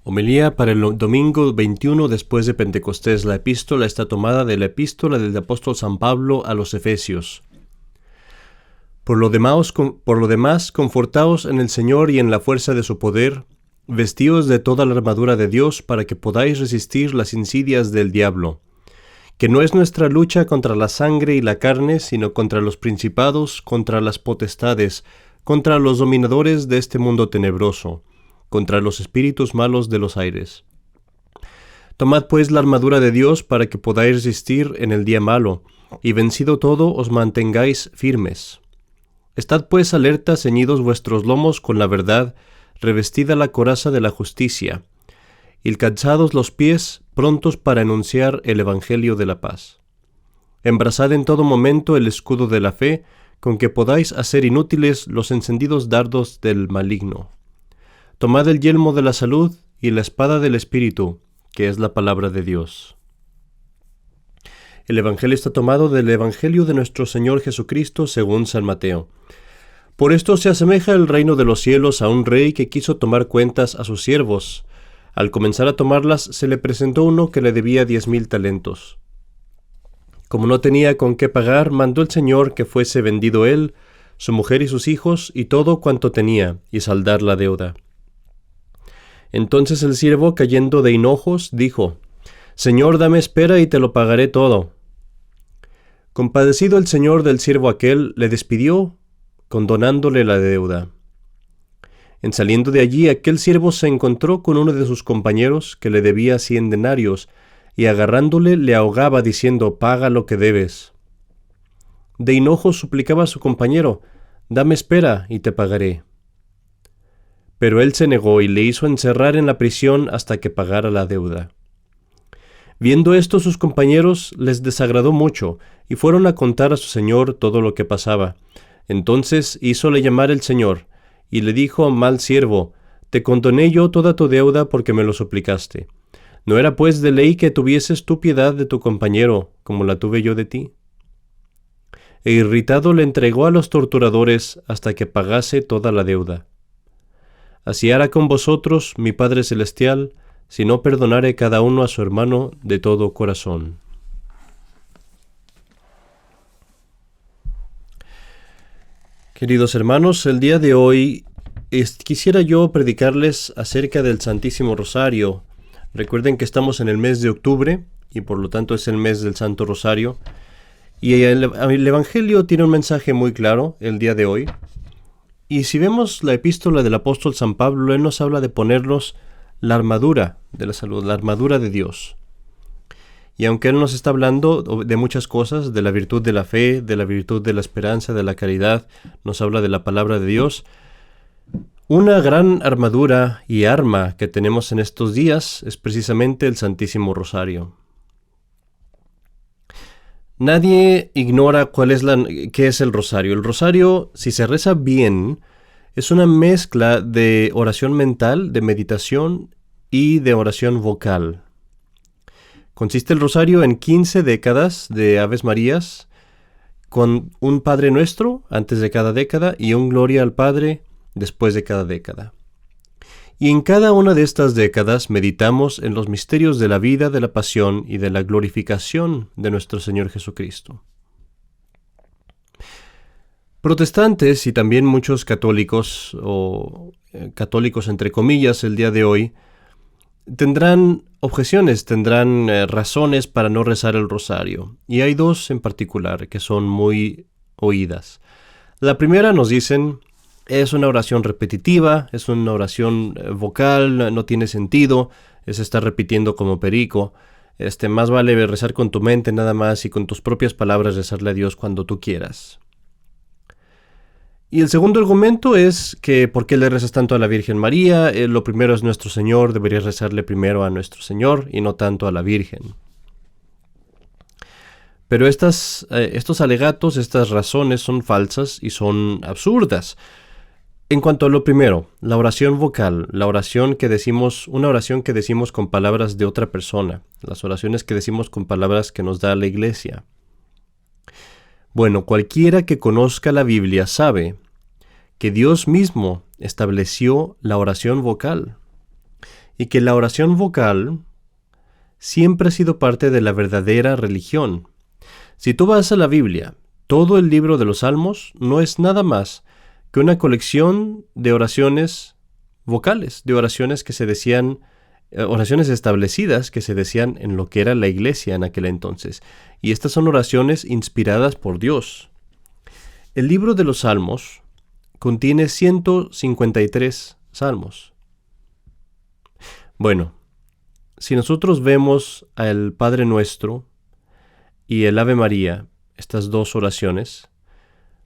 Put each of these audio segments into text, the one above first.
Homilía para el domingo 21 después de Pentecostés. La epístola está tomada de la epístola del apóstol San Pablo a los Efesios. Por lo demás, confortaos en el Señor y en la fuerza de su poder, vestíos de toda la armadura de Dios para que podáis resistir las insidias del diablo. Que no es nuestra lucha contra la sangre y la carne, sino contra los principados, contra las potestades, contra los dominadores de este mundo tenebroso, contra los espíritus malos de los aires. Tomad pues la armadura de Dios para que podáis resistir en el día malo, y vencido todo os mantengáis firmes. Estad pues alerta, ceñidos vuestros lomos con la verdad, revestida la coraza de la justicia, y calzados los pies, prontos para anunciar el evangelio de la paz. Embrazad en todo momento el escudo de la fe, con que podáis hacer inútiles los encendidos dardos del maligno. Tomad el yelmo de la salud y la espada del Espíritu, que es la palabra de Dios. El Evangelio está tomado del Evangelio de nuestro Señor Jesucristo según San Mateo. Por esto se asemeja el reino de los cielos a un rey que quiso tomar cuentas a sus siervos. Al comenzar a tomarlas, se le presentó uno que le debía 10,000 talentos. Como no tenía con qué pagar, mandó el Señor que fuese vendido él, su mujer y sus hijos, y todo cuanto tenía, y saldar la deuda. Entonces el siervo, cayendo de hinojos, dijo: «Señor, dame espera y te lo pagaré todo». Compadecido el señor del siervo aquel, le despidió, condonándole la deuda. En saliendo de allí, aquel siervo se encontró con uno de sus compañeros que le debía 100 denarios, y agarrándole le ahogaba diciendo: «Paga lo que debes». De hinojos suplicaba a su compañero: «Dame espera y te pagaré». Pero él se negó y le hizo encerrar en la prisión hasta que pagara la deuda. Viendo esto, sus compañeros les desagradó mucho, y fueron a contar a su señor todo lo que pasaba. Entonces hízole llamar el señor, y le dijo: «Mal siervo, te condoné yo toda tu deuda porque me lo suplicaste. ¿No era pues de ley que tuvieses tu piedad de tu compañero, como la tuve yo de ti?» E irritado le entregó a los torturadores hasta que pagase toda la deuda. Así hará con vosotros mi Padre Celestial, si no perdonare cada uno a su hermano de todo corazón. Queridos hermanos, el día de hoy quisiera yo predicarles acerca del Santísimo Rosario. Recuerden que estamos en el mes de octubre y por lo tanto es el mes del Santo Rosario. Y el Evangelio tiene un mensaje muy claro el día de hoy. Y si vemos la epístola del apóstol San Pablo, él nos habla de ponernos la armadura de la salud, la armadura de Dios. Y aunque él nos está hablando de muchas cosas, de la virtud de la fe, de la virtud de la esperanza, de la caridad, nos habla de la palabra de Dios, una gran armadura y arma que tenemos en estos días es precisamente el Santísimo Rosario. Nadie ignora qué es el rosario. El rosario, si se reza bien, es una mezcla de oración mental, de meditación y de oración vocal. Consiste el rosario en 15 décadas de Aves Marías, con un Padre Nuestro antes de cada década y un Gloria al Padre después de cada década. Y en cada una de estas décadas meditamos en los misterios de la vida, de la pasión y de la glorificación de nuestro Señor Jesucristo. Protestantes y también muchos católicos, o católicos entre comillas, el día de hoy, tendrán objeciones, tendrán razones para no rezar el rosario. Y hay dos en particular que son muy oídas. La primera nos dicen: es una oración repetitiva, es una oración vocal, no tiene sentido, es estar repitiendo como perico. Más vale rezar con tu mente nada más y con tus propias palabras rezarle a Dios cuando tú quieras. Y el segundo argumento es que ¿por qué le rezas tanto a la Virgen María? Lo primero es nuestro Señor, deberías rezarle primero a nuestro Señor y no tanto a la Virgen. Pero estos alegatos, estas razones son falsas y son absurdas. En cuanto a lo primero, la oración vocal, una oración que decimos con palabras de otra persona, las oraciones que decimos con palabras que nos da la Iglesia. Bueno, cualquiera que conozca la Biblia sabe que Dios mismo estableció la oración vocal. y que la oración vocal siempre ha sido parte de la verdadera religión. Si tú vas a la Biblia, todo el libro de los Salmos no es nada más que una colección de oraciones vocales, de oraciones que se decían, oraciones establecidas que se decían en lo que era la iglesia en aquel entonces. Y estas son oraciones inspiradas por Dios. El libro de los Salmos contiene 153 salmos. Bueno, si nosotros vemos al Padre Nuestro y el Ave María, estas dos oraciones,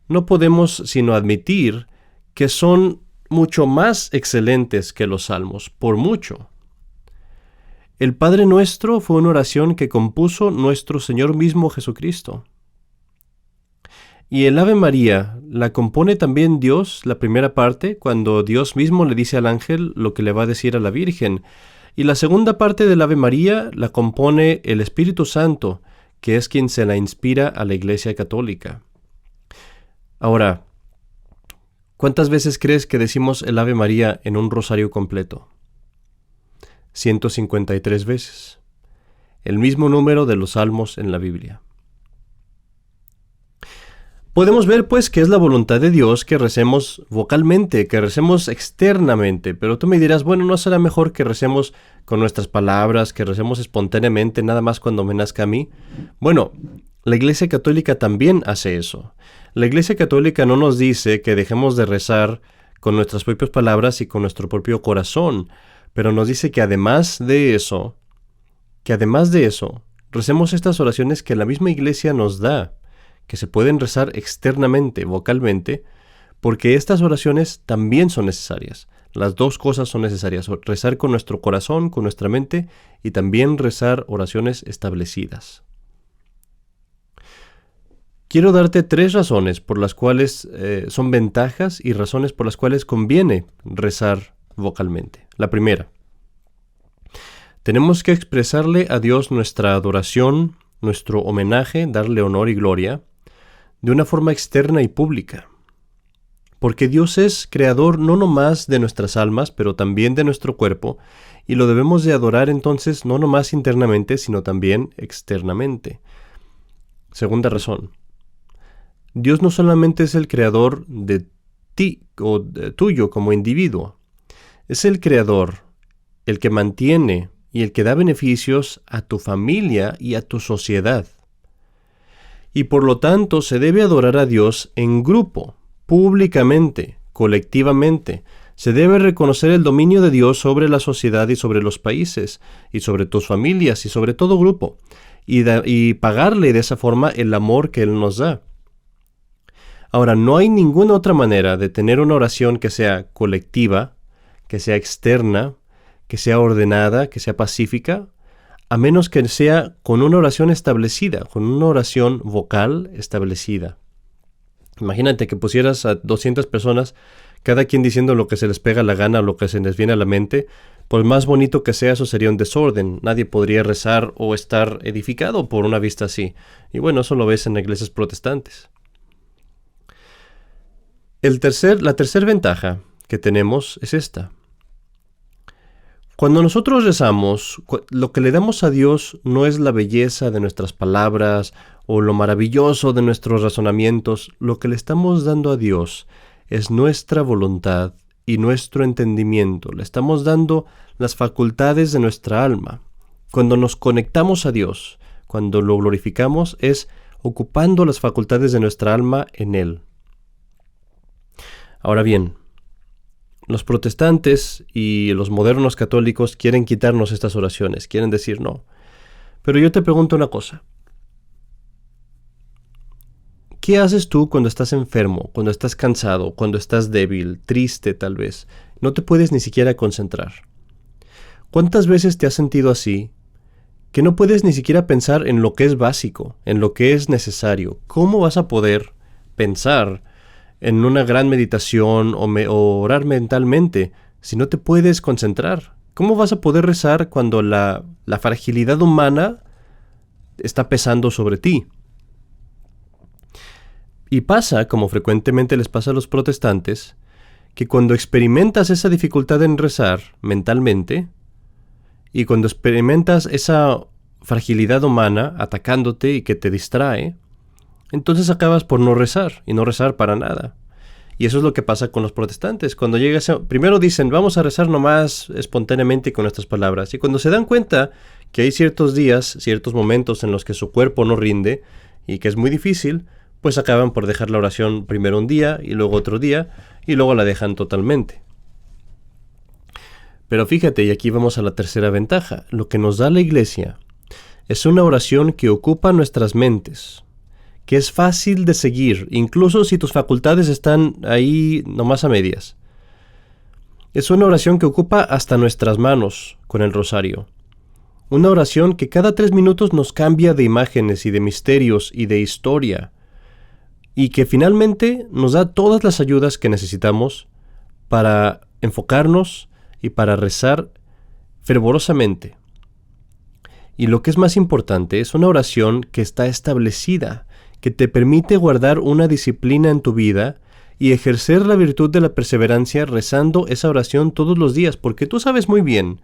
no podemos sino admitir que son mucho más excelentes que los salmos, por mucho. El Padre Nuestro fue una oración que compuso nuestro Señor mismo Jesucristo. Y el Ave María la compone también Dios, la primera parte, cuando Dios mismo le dice al ángel lo que le va a decir a la Virgen. Y la segunda parte del Ave María la compone el Espíritu Santo, que es quien se la inspira a la Iglesia Católica. Ahora, ¿cuántas veces crees que decimos el Ave María en un rosario completo? 153 veces. El mismo número de los salmos en la Biblia. Podemos ver pues que es la voluntad de Dios que recemos vocalmente, que recemos externamente, pero tú me dirás, bueno, ¿no será mejor que recemos con nuestras palabras, que recemos espontáneamente nada más cuando me nazca a mí? Bueno, la Iglesia Católica también hace eso. La Iglesia Católica no nos dice que dejemos de rezar con nuestras propias palabras y con nuestro propio corazón, pero nos dice que además de eso, recemos estas oraciones que la misma Iglesia nos da, que se pueden rezar externamente, vocalmente, porque estas oraciones también son necesarias. Las dos cosas son necesarias, rezar con nuestro corazón, con nuestra mente, y también rezar oraciones establecidas. Quiero darte 3 razones por las cuales son ventajas y razones por las cuales conviene rezar vocalmente. La primera, tenemos que expresarle a Dios nuestra adoración, nuestro homenaje, darle honor y gloria, de una forma externa y pública. Porque Dios es creador no nomás de nuestras almas, pero también de nuestro cuerpo, y lo debemos de adorar entonces no nomás internamente, sino también externamente. Segunda razón, Dios no solamente es el creador de ti o tuyo como individuo, es el creador, el que mantiene y el que da beneficios a tu familia y a tu sociedad. Y por lo tanto se debe adorar a Dios en grupo, públicamente, colectivamente. Se debe reconocer el dominio de Dios sobre la sociedad y sobre los países, y sobre tus familias, y sobre todo grupo, y pagarle de esa forma el amor que Él nos da. Ahora, no hay ninguna otra manera de tener una oración que sea colectiva, que sea externa, que sea ordenada, que sea pacífica, a menos que sea con una oración establecida, con una oración vocal establecida. Imagínate que pusieras a 200 personas, cada quien diciendo lo que se les pega la gana o lo que se les viene a la mente, pues más bonito que sea, eso sería un desorden. Nadie podría rezar o estar edificado por una vista así. Y bueno, eso lo ves en iglesias protestantes. La tercera ventaja que tenemos es esta. Cuando nosotros rezamos, lo que le damos a Dios no es la belleza de nuestras palabras o lo maravilloso de nuestros razonamientos. Lo que le estamos dando a Dios es nuestra voluntad y nuestro entendimiento. Le estamos dando las facultades de nuestra alma. Cuando nos conectamos a Dios, cuando lo glorificamos, es ocupando las facultades de nuestra alma en Él. Ahora bien, los protestantes y los modernos católicos quieren quitarnos estas oraciones, quieren decir no. Pero yo te pregunto una cosa. ¿Qué haces tú cuando estás enfermo, cuando estás cansado, cuando estás débil, triste tal vez? No te puedes ni siquiera concentrar. ¿Cuántas veces te has sentido así que no puedes ni siquiera pensar en lo que es básico, en lo que es necesario? ¿Cómo vas a poder pensar en una gran meditación o orar mentalmente si no te puedes concentrar? ¿Cómo vas a poder rezar cuando la fragilidad humana está pesando sobre ti? Y pasa, como frecuentemente les pasa a los protestantes, que cuando experimentas esa dificultad en rezar mentalmente, Y cuando experimentas esa fragilidad humana atacándote y que te distrae, entonces acabas por no rezar y no rezar para nada. Y eso es lo que pasa con los protestantes. Cuando primero dicen, vamos a rezar nomás espontáneamente con nuestras palabras. Y cuando se dan cuenta que hay ciertos días, ciertos momentos en los que su cuerpo no rinde y que es muy difícil, pues acaban por dejar la oración primero un día y luego otro día y luego la dejan totalmente. Pero fíjate, y aquí vamos a la tercera ventaja. Lo que nos da la Iglesia es una oración que ocupa nuestras mentes, que es fácil de seguir, incluso si tus facultades están ahí nomás a medias. Es una oración que ocupa hasta nuestras manos con el rosario. Una oración que cada 3 minutos nos cambia de imágenes y de misterios y de historia, y que finalmente nos da todas las ayudas que necesitamos para enfocarnos y para rezar fervorosamente. Y lo que es más importante, es una oración que está establecida, que te permite guardar una disciplina en tu vida y ejercer la virtud de la perseverancia rezando esa oración todos los días, porque tú sabes muy bien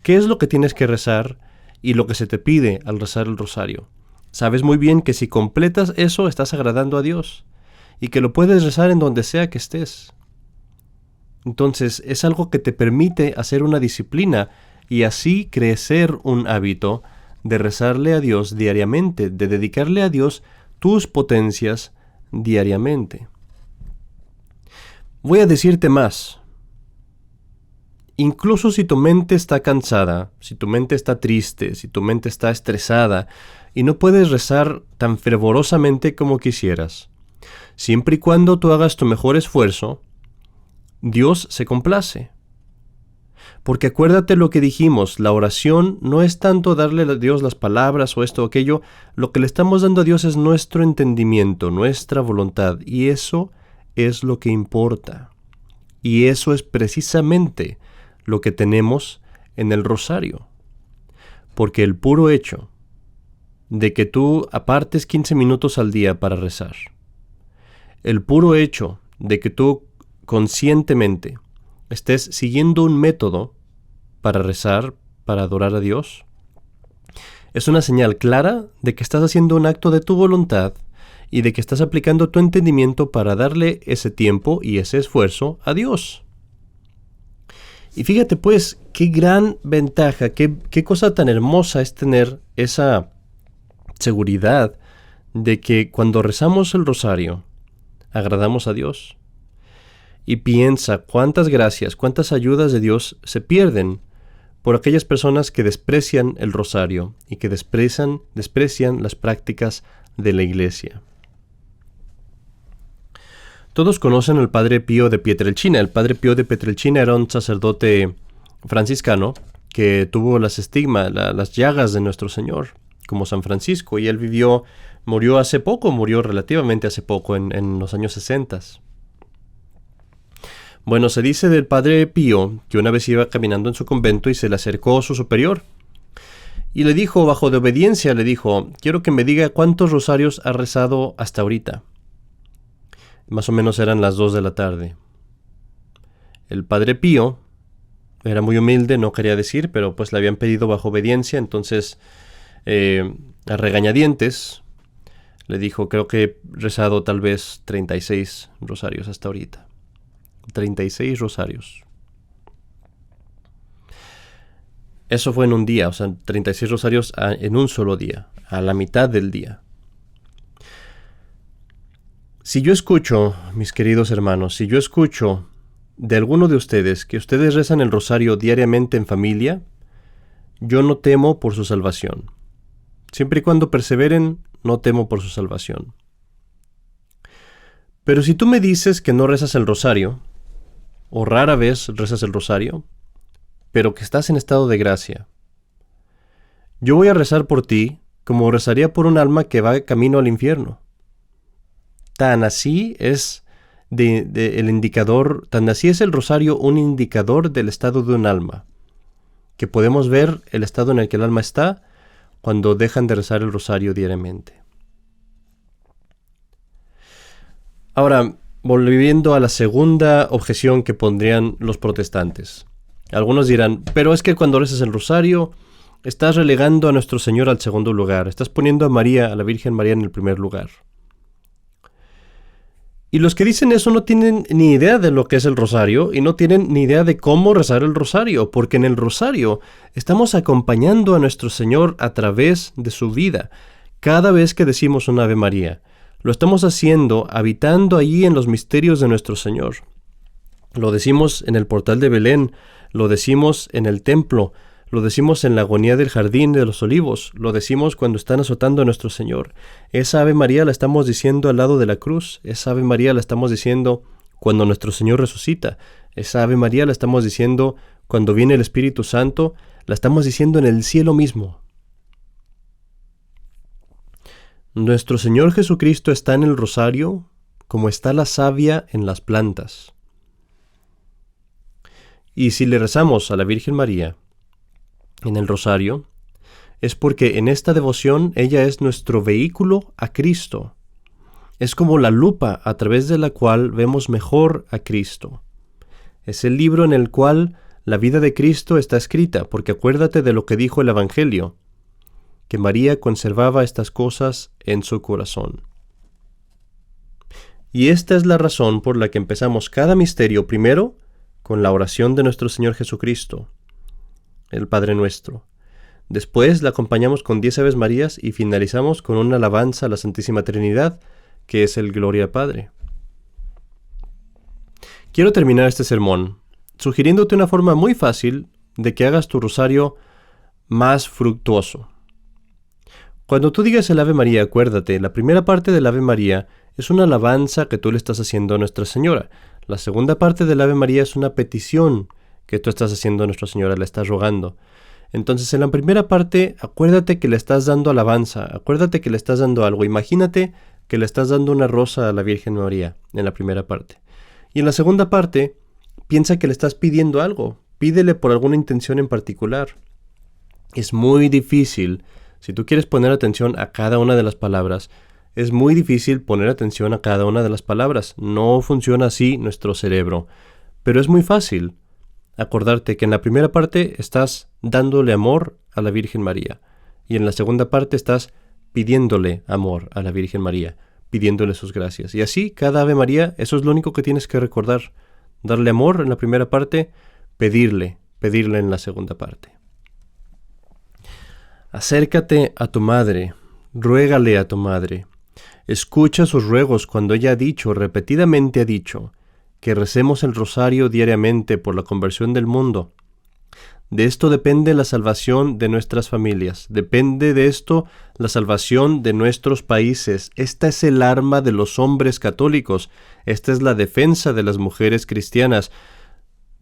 qué es lo que tienes que rezar y lo que se te pide al rezar el rosario. Sabes muy bien que si completas eso estás agradando a Dios y que lo puedes rezar en donde sea que estés. Entonces es algo que te permite hacer una disciplina y así crecer un hábito de rezarle a Dios diariamente, de dedicarle a Dios tus potencias diariamente. Voy a decirte más. Incluso si tu mente está cansada, si tu mente está triste, si tu mente está estresada y no puedes rezar tan fervorosamente como quisieras, siempre y cuando tú hagas tu mejor esfuerzo, Dios se complace. Porque acuérdate lo que dijimos, la oración no es tanto darle a Dios las palabras o esto o aquello, lo que le estamos dando a Dios es nuestro entendimiento, nuestra voluntad, y eso es lo que importa. Y eso es precisamente lo que tenemos en el rosario. Porque el puro hecho de que tú apartes 15 minutos al día para rezar, el puro hecho de que tú conscientemente estés siguiendo un método para rezar, para adorar a Dios, es una señal clara de que estás haciendo un acto de tu voluntad y de que estás aplicando tu entendimiento para darle ese tiempo y ese esfuerzo a Dios. Y fíjate pues, qué gran ventaja, qué cosa tan hermosa es tener esa seguridad de que cuando rezamos el rosario, agradamos a Dios. Y piensa cuántas gracias, cuántas ayudas de Dios se pierden por aquellas personas que desprecian el rosario y que desprecian las prácticas de la Iglesia. Todos conocen al Padre Pío de Pietrelcina. El Padre Pío de Pietrelcina era un sacerdote franciscano que tuvo las estigmas, las llagas de nuestro Señor, como San Francisco, y él murió relativamente hace poco, en los años 60. Bueno, se dice del Padre Pío que una vez iba caminando en su convento y se le acercó su superior y le dijo, bajo de obediencia, le dijo, quiero que me diga cuántos rosarios ha rezado hasta ahorita. Más o menos eran las 2 de la tarde. El Padre Pío era muy humilde, no quería decir, pero pues le habían pedido bajo obediencia, entonces a regañadientes le dijo, creo que he rezado tal vez 36 rosarios hasta ahorita. 36 rosarios. Eso fue en un día, o sea, 36 rosarios en un solo día, a la mitad del día. Si yo escucho, mis queridos hermanos, si yo escucho de alguno de ustedes que ustedes rezan el rosario diariamente en familia, yo no temo por su salvación. Siempre y cuando perseveren, no temo por su salvación. Pero si tú me dices que no rezas el rosario, o rara vez rezas el rosario, pero que estás en estado de gracia, yo voy a rezar por ti como rezaría por un alma que va camino al infierno. Tan así es el indicador, tan así es el rosario un indicador del estado de un alma, que podemos ver el estado en el que el alma está cuando dejan de rezar el rosario diariamente. Ahora, volviendo a la segunda objeción que pondrían los protestantes. Algunos dirán, pero es que cuando rezas el rosario, estás relegando a nuestro Señor al segundo lugar, estás poniendo a María, a la Virgen María, en el primer lugar. Y los que dicen eso no tienen ni idea de lo que es el rosario y no tienen ni idea de cómo rezar el rosario, porque en el rosario estamos acompañando a nuestro Señor a través de su vida. Cada vez que decimos un Ave María, lo estamos haciendo habitando allí en los misterios de nuestro Señor. Lo decimos en el portal de Belén, lo decimos en el templo, lo decimos en la agonía del jardín de los olivos, lo decimos cuando están azotando a nuestro Señor. Esa Ave María la estamos diciendo al lado de la cruz, esa Ave María la estamos diciendo cuando nuestro Señor resucita, esa Ave María la estamos diciendo cuando viene el Espíritu Santo, la estamos diciendo en el cielo mismo. Nuestro Señor Jesucristo está en el rosario como está la savia en las plantas. Y si le rezamos a la Virgen María en el rosario, es porque en esta devoción ella es nuestro vehículo a Cristo. Es como la lupa a través de la cual vemos mejor a Cristo. Es el libro en el cual la vida de Cristo está escrita, porque acuérdate de lo que dijo el Evangelio, que María conservaba estas cosas en su corazón. Y esta es la razón por la que empezamos cada misterio primero con la oración de nuestro Señor Jesucristo, el Padre Nuestro. Después la acompañamos con 10 Aves Marías y finalizamos con una alabanza a la Santísima Trinidad, que es el Gloria al Padre. Quiero terminar este sermón sugiriéndote una forma muy fácil de que hagas tu rosario más fructuoso. Cuando tú digas el Ave María, acuérdate, la primera parte del Ave María es una alabanza que tú le estás haciendo a Nuestra Señora. La segunda parte del Ave María es una petición que tú estás haciendo a Nuestra Señora, le estás rogando. Entonces, en la primera parte, acuérdate que le estás dando alabanza, acuérdate que le estás dando algo. Imagínate que le estás dando una rosa a la Virgen María en la primera parte. Y en la segunda parte, piensa que le estás pidiendo algo. Pídele por alguna intención en particular. Es muy difícil, si tú quieres poner atención a cada una de las palabras, es muy difícil poner atención a cada una de las palabras. No funciona así nuestro cerebro. Pero es muy fácil acordarte que en la primera parte estás dándole amor a la Virgen María y en la segunda parte estás pidiéndole amor a la Virgen María, pidiéndole sus gracias. Y así, cada Ave María, eso es lo único que tienes que recordar. Darle amor en la primera parte, pedirle en la segunda parte. Acércate a tu madre, ruégale a tu madre. Escucha sus ruegos cuando ella repetidamente ha dicho, que recemos el rosario diariamente por la conversión del mundo. De esto depende la salvación de nuestras familias, depende de esto la salvación de nuestros países. Esta es el arma de los hombres católicos, esta es la defensa de las mujeres cristianas.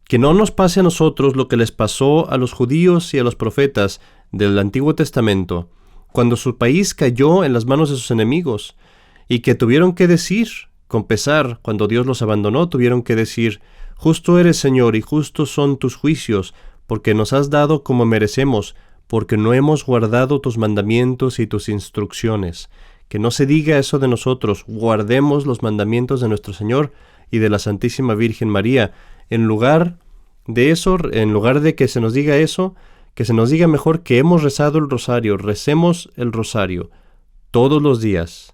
Que no nos pase a nosotros lo que les pasó a los judíos y a los profetas del Antiguo Testamento, cuando su país cayó en las manos de sus enemigos, y que tuvieron que decir, con pesar, cuando Dios los abandonó, tuvieron que decir, justo eres, Señor, y justos son tus juicios, porque nos has dado como merecemos, porque no hemos guardado tus mandamientos y tus instrucciones. Que no se diga eso de nosotros, guardemos los mandamientos de nuestro Señor y de la Santísima Virgen María. En lugar de eso, en lugar de que se nos diga eso, que se nos diga mejor que hemos rezado el rosario, recemos el rosario todos los días.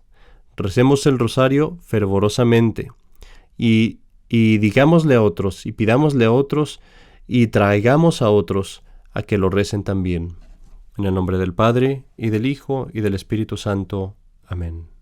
Recemos el rosario fervorosamente y digámosle a otros y pidámosle a otros y traigamos a otros a que lo recen también. En el nombre del Padre, y del Hijo, y del Espíritu Santo. Amén.